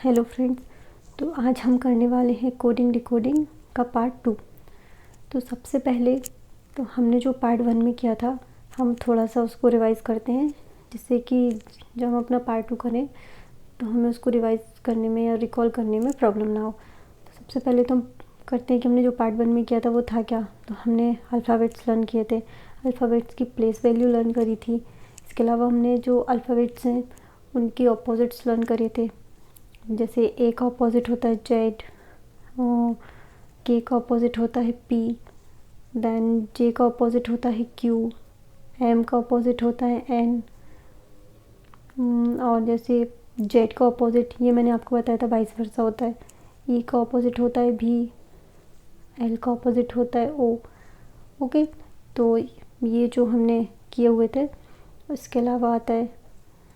Hello friends. तो आज हम करने वाले हैं कोडिंग डिकोडिंग का पार्ट 2। तो सबसे पहले तो हमने जो पार्ट 1 में किया था हम थोड़ा सा उसको रिवाइज़ करते हैं, जिससे कि जब हम अपना पार्ट 2 करें तो हमें उसको रिवाइज़ करने में या रिकॉल करने में प्रॉब्लम ना हो। तो सबसे पहले तो हम करते हैं कि हमने जो पार्ट 1 में किया था वो था क्या। तो हमने अल्फ़ाबेट्स लर्न किए थे, अल्फ़ाबेट्स की प्लेस वैल्यू लर्न करी थी। इसके अलावा हमने जो अल्फ़ाबेट्स हैं उनकी अपोजिट्स लर्न करे थे। जैसे ए का अपोजिट होता है जेड, के का अपोजिट होता है पी, देन जे का अपोजिट होता है क्यू, एम का अपोजिट होता है एन, और जैसे जेड का अपोजिट ये मैंने आपको बताया था वाइस वर्सा होता है। ई का अपोजिट होता है भी, एल का अपोजिट होता है ओ। ओके, तो ये जो हमने किए हुए थे। इसके अलावा आता है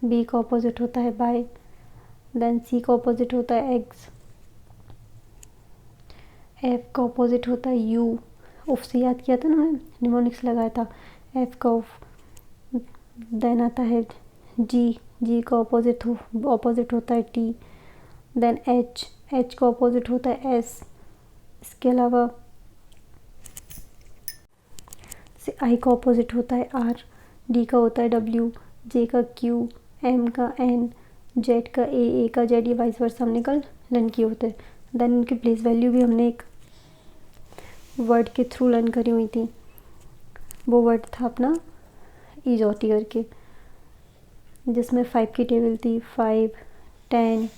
बी का अपोजिट होता है बाय, देन सी का अपोजिट होता है एक्स, एफ का अपोजिट होता है यू। उफ से याद किया था ना, मैंने निमोनिक्स लगाया था, एफ का उफ। देन आता है जी, जी का अपोजिट होता है टी। देन एच, एच का अपोजिट होता है एस। इसके अलावा आई का अपोजिट होता है आर, डी का होता है डब्ल्यू, जे का क्यू, एम का एन, जेड का ए का जेड। ये वाइस वर्सा हमने कल लर्न किए होते हैं। देन इनकी प्लेस वैल्यू भी हमने एक वर्ड के थ्रू लर्न करी हुई थी। वो वर्ड था अपना इजोटी करके, जिसमें 5 की टेबल थी, 5, 10,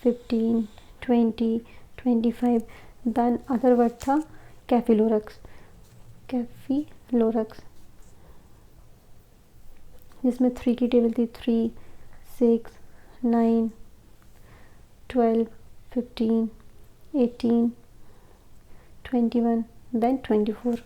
15, 20, 25। देन अदर वर्ड था कैफिलोरक्स, जिसमें 3 की टेबल थी, 3, 6, 9, 12, 15, 18, 21, देन 24।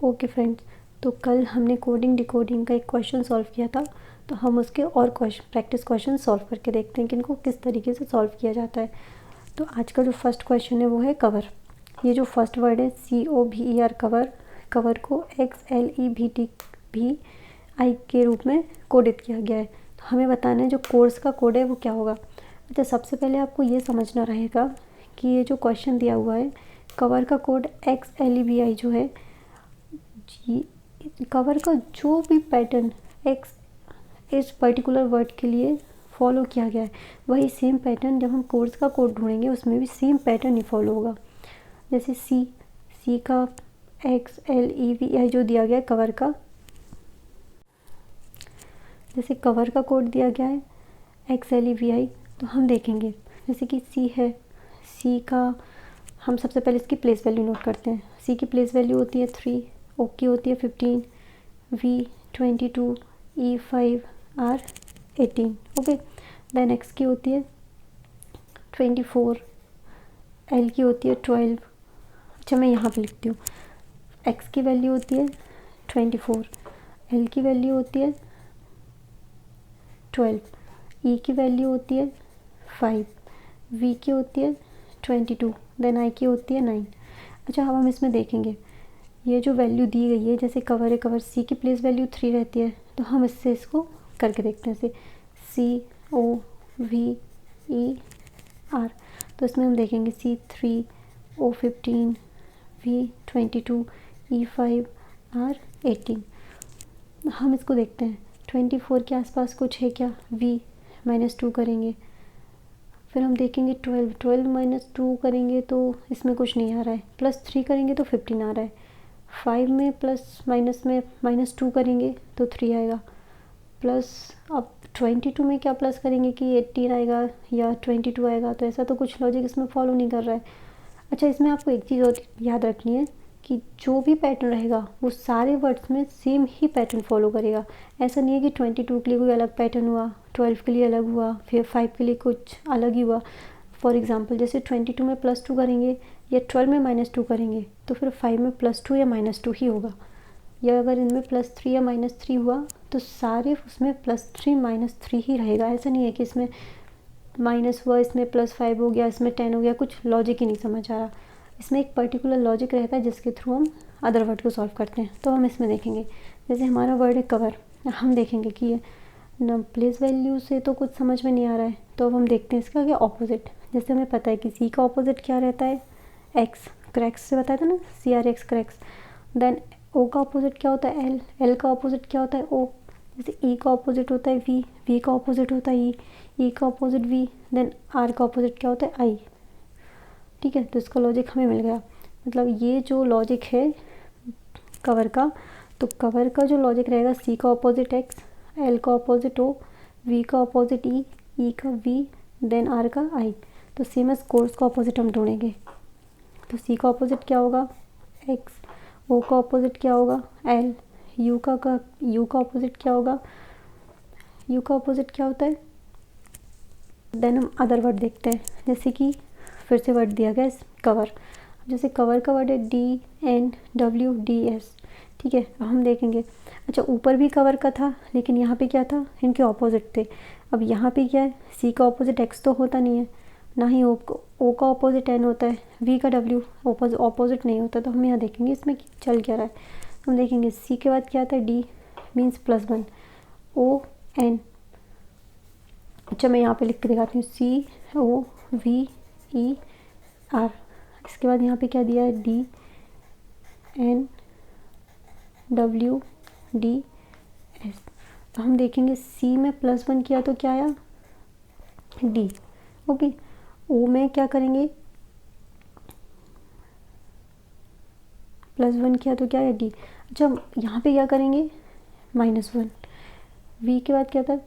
ओके फ्रेंड्स, तो कल हमने कोडिंग डिकोडिंग का एक क्वेश्चन सॉल्व किया था। तो हम उसके और प्रैक्टिस क्वेश्चन सॉल्व करके देखते हैं कि इनको किस तरीके से सॉल्व किया जाता है। तो आज का जो फर्स्ट क्वेश्चन है वो है कवर। ये जो फर्स्ट वर्ड है COVER, कवर को XLEVTVI के रूप में कोडित किया गया है। तो हमें बताना है जो कोर्स का कोड है वो क्या होगा। अच्छा, सबसे पहले आपको ये समझना रहेगा कि ये जो क्वेश्चन दिया हुआ है कवर का कोड XLEVI जो है, कवर का जो भी पैटर्न एक्स इस पर्टिकुलर वर्ड के लिए फॉलो किया गया है वही सेम पैटर्न जब हम कोर्स का कोड ढूंढेंगे उसमें भी सेम पैटर्न ही फॉलो होगा। जैसे सी का XLEVI जो दिया गया है कवर का, जैसे कवर का कोड दिया गया है XLEVI, तो हम देखेंगे जैसे कि सी है, सी का हम सबसे पहले इसकी प्लेस वैल्यू नोट करते हैं। सी की प्लेस वैल्यू होती है 3, ओ की होती है 15, V 22, E 5, R 18। Okay, then x की होती है 24, एल की होती है 12। अच्छा, मैं यहाँ पे लिखती हूँ, एक्स की वैल्यू होती है 24, एल की वैल्यू होती है 12, ई की वैल्यू होती है 5, वी की होती है 22, देन आई की होती है 9। अच्छा, अब हम इसमें देखेंगे ये जो वैल्यू दी गई है, जैसे कवर है, कवर सी की प्लेस वैल्यू 3 रहती है, तो हम इससे इसको करके देखते हैं। जैसे COVER, तो इसमें हम देखेंगे C3, O15, V22, E5, R18। हम इसको देखते हैं 24 के आसपास कुछ है क्या, V -2 करेंगे। फिर हम देखेंगे 12 -2 करेंगे तो इसमें कुछ नहीं आ रहा है, +3 करेंगे तो 15 आ रहा है। 5 में प्लस माइनस में -2 करेंगे तो 3 आएगा, प्लस अब 22 में क्या प्लस करेंगे कि 18 आएगा या 22 आएगा, तो ऐसा तो कुछ लॉजिक इसमें फॉलो नहीं कर रहा है। अच्छा, इसमें आपको एक चीज़ और याद रखनी है कि जो भी पैटर्न रहेगा वो सारे वर्ड्स में सेम ही पैटर्न फॉलो करेगा। ऐसा नहीं है कि 22 के लिए कोई अलग पैटर्न हुआ, 12 के लिए अलग हुआ, फिर 5 के लिए कुछ अलग ही हुआ। फॉर एग्जांपल जैसे 22 में +2 करेंगे या 12 में -2 करेंगे तो फिर 5 में +2 या -2 ही होगा। या अगर इनमें +3 या -3 हुआ तो सारे उसमें +3 -3 ही रहेगा। ऐसा नहीं है कि इसमें माइनस हुआ, इसमें +5 हो गया, इसमें 10 हो गया, कुछ लॉजिक ही नहीं समझ आ रहा। इसमें एक पर्टिकुलर लॉजिक रहता है जिसके थ्रू हम अदर वर्ड को सॉल्व करते हैं। तो हम इसमें देखेंगे जैसे हमारा वर्ड है कवर, हम देखेंगे कि ये न प्लेस वैल्यू से तो कुछ समझ में नहीं आ रहा है, तो अब हम देखते हैं इसका क्या ऑपोजिट। जैसे हमें पता है कि सी का ऑपोजिट क्या रहता है, एक्स, क्रैक्स से बताया था ना, CRX क्रैक्स। देन ओ का ऑपोजिट क्या होता है, एल, एल का ऑपोजिट क्या होता है, ओ। जैसे ई का ऑपोजिट होता है वी, वी का ऑपोजिट होता है ई, ई का ऑपोजिट वी, देन आर का ऑपोजिट क्या होता है, आई। ठीक है, तो इसका लॉजिक हमें मिल गया। मतलब ये जो लॉजिक है कवर का, तो कवर का जो लॉजिक रहेगा, सी का ऑपोजिट एक्स, एल का ऑपोजिट ओ, वी का ऑपोजिट ई, ई का वी, देन आर का आई। तो सेम एज कोर्स का ऑपोजिट हम ढूंढेंगे। तो सी का ऑपोजिट क्या होगा, एक्स, ओ का ऑपोजिट क्या होगा, एल, यू का ऑपोजिट क्या होगा, यू का ऑपोजिट क्या होता है। देन हम अदर वर्ड देखते हैं, जैसे कि फिर से वर्ड दिया गया है कवर। जैसे कवर का वर्ड है DNWDS। ठीक है, अब हम देखेंगे, अच्छा ऊपर भी कवर का था, लेकिन यहाँ पे क्या था, इनके ऑपोजिट थे। अब यहाँ पे क्या है, सी का ऑपोजिट एक्स तो होता नहीं है, ना ही ओ का ऑपोजिट एन होता है, वी का डब्ल्यू ऑपोजिट नहीं होता। तो हम यहाँ देखेंगे इसमें चल क्या रहा है। हम देखेंगे सी के बाद क्या आता है, डी मीन्स +1, ON। अच्छा मैं यहाँ पे लिख के दिखाती हूँ, COVER। इसके बाद यहाँ पे क्या दिया है, DNWDS। तो हम देखेंगे सी में +1 किया तो क्या आया, डी। ओके, ओ में क्या करेंगे, +1 किया तो क्या है, डी। अच्छा यहाँ पे क्या करेंगे, -1। वी के बाद क्या था,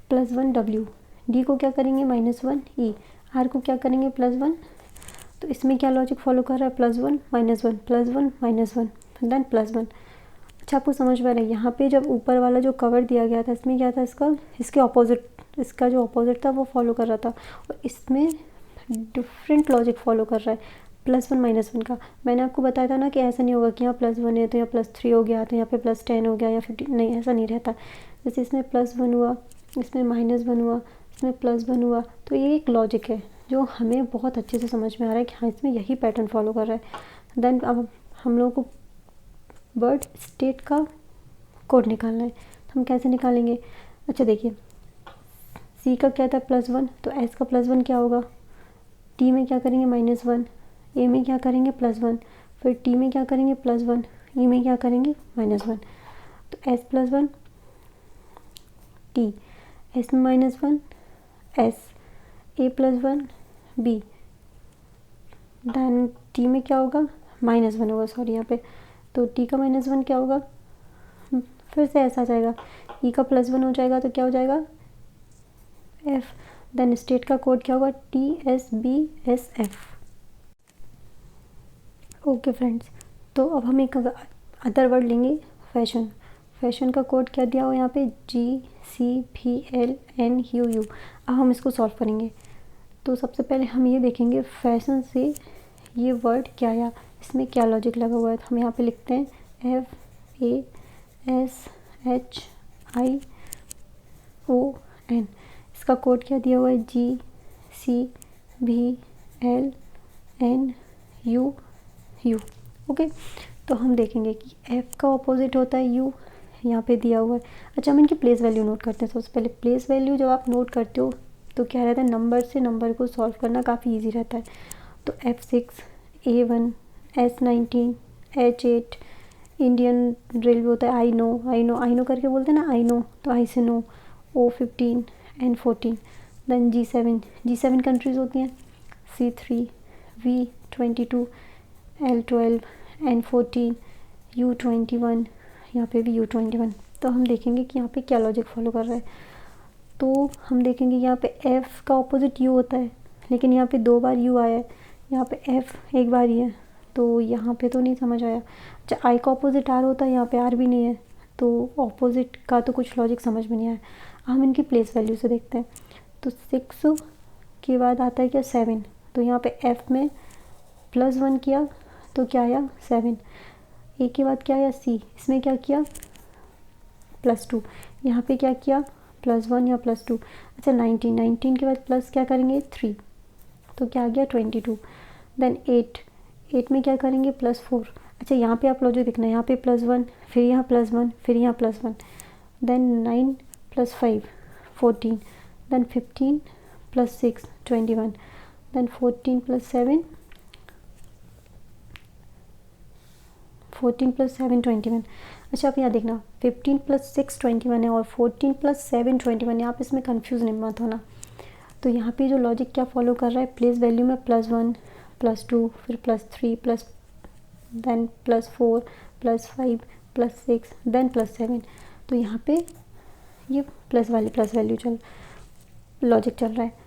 +1 डब्ल्यू, डी को क्या करेंगे, -1 ई, आर को क्या करेंगे, +1। तो इसमें क्या लॉजिक फॉलो कर रहा है, +1 -1 +1 -1 देन +1। अच्छा आपको समझ में आ रहा है, यहाँ पे जब ऊपर वाला जो कवर दिया गया था, इसमें क्या था, इसके ऑपोजिट, इसका जो ऑपोजिट था वो फॉलो कर रहा था, और इसमें डिफरेंट लॉजिक फॉलो कर रहा है, +1 -1 का। मैंने आपको बताया था ना कि ऐसा नहीं होगा कि यहाँ +1 है तो यहाँ +3 हो गया, तो यहाँ पे +10 हो गया या 15, नहीं ऐसा नहीं रहता। जैसे इसमें +1 हुआ, इसमें -1 हुआ, इसमें +1 हुआ, तो ये एक लॉजिक है जो हमें बहुत अच्छे से समझ में आ रहा है कि हाँ इसमें यही पैटर्न फॉलो कर रहा है। देन अब हम लोगों को वर्ड स्टेट का कोड निकालना है, तो हम कैसे निकालेंगे। अच्छा देखिए, सी का क्या था, +1, तो एस का +1 क्या होगा, टी में क्या करेंगे, -1, ए में क्या करेंगे, +1, फिर टी में क्या करेंगे, +1, ई में क्या करेंगे, -1। तो एस +1 टी, एस में -1 एस, ए +1 बी, देन टी में क्या होगा, -1 होगा, सॉरी यहाँ पे। तो टी का -1 क्या होगा, फिर से ऐसा आ जाएगा, ई का +1 हो जाएगा तो क्या हो जाएगा, एफ। देन स्टेट का कोड क्या होगा, TSBSF। ओके फ्रेंड्स, तो अब हम एक अदर वर्ड लेंगे, फैशन। फैशन का कोड क्या दिया हुआ यहाँ पे, GCPLNUU। अब हम इसको सॉल्व करेंगे। तो सबसे पहले हम ये देखेंगे फैशन से ये वर्ड क्या आया, इसमें क्या लॉजिक लगा हुआ है। तो हम यहाँ पे लिखते हैं FASHION। इसका कोड क्या दिया हुआ है, GCBLNUU। ओके, तो हम देखेंगे कि F का ऑपोजिट होता है U, यहाँ पे दिया हुआ है। अच्छा हम इनकी प्लेस वैल्यू नोट करते हैं। सबसे पहले प्लेस वैल्यू जब आप नोट करते हो तो क्या रहता है, नंबर से नंबर को सॉल्व करना काफ़ी इजी रहता है। तो F6, A1, S19, H8, Indian railway होता है, आई नो करके बोलते हैं ना, आई नो, तो आई से no, O15, N14। Then G7 countries होती हैं, C3, V22, L12, N14, U21, यहाँ पे भी U21। तो हम देखेंगे कि यहाँ पे क्या लॉजिक फॉलो कर रहा है। तो हम देखेंगे यहाँ पे F का ऑपोजिट U होता है, लेकिन यहाँ पे 2 बार U आया है, यहाँ पे F एक बार ही है, तो यहाँ पे तो नहीं समझ आया। अच्छा I का ऑपोजिट R होता है, यहाँ पे R भी नहीं है, तो ऑपोजिट का तो कुछ लॉजिक समझ में नहीं आया। हम इनकी प्लेस वैल्यू से देखते हैं। तो 6 के बाद आता है क्या, 7। तो यहाँ पे F में +1 किया तो क्या आया, 7। ए के बाद क्या आया, C, इसमें क्या किया, +2। यहाँ पे क्या किया, +1 या +2। अच्छा 19 के बाद प्लस क्या करेंगे, 3, तो क्या आ गया, 22। देन 8 में क्या करेंगे, +4। अच्छा यहाँ पे आप लॉजिक देखना, यहाँ पे +1, फिर यहाँ +1, फिर यहाँ +1। Then 9 plus 5 14, then 15 plus 6 21, then 14 plus 7 14 plus 7 21। अच्छा आप यहाँ देखना 15 प्लस 6 21 है और 14 प्लस 7 21 है। आप इसमें कंफ्यूज नहीं मत होना। तो यहाँ पे जो लॉजिक क्या फॉलो कर रहा है, प्लेस वैल्यू में +1 +2 फिर +3 प्लस देन +4 +5 +6 देन +7। तो यहाँ पे ये प्लस वैल्यू लॉजिक चल रहा है।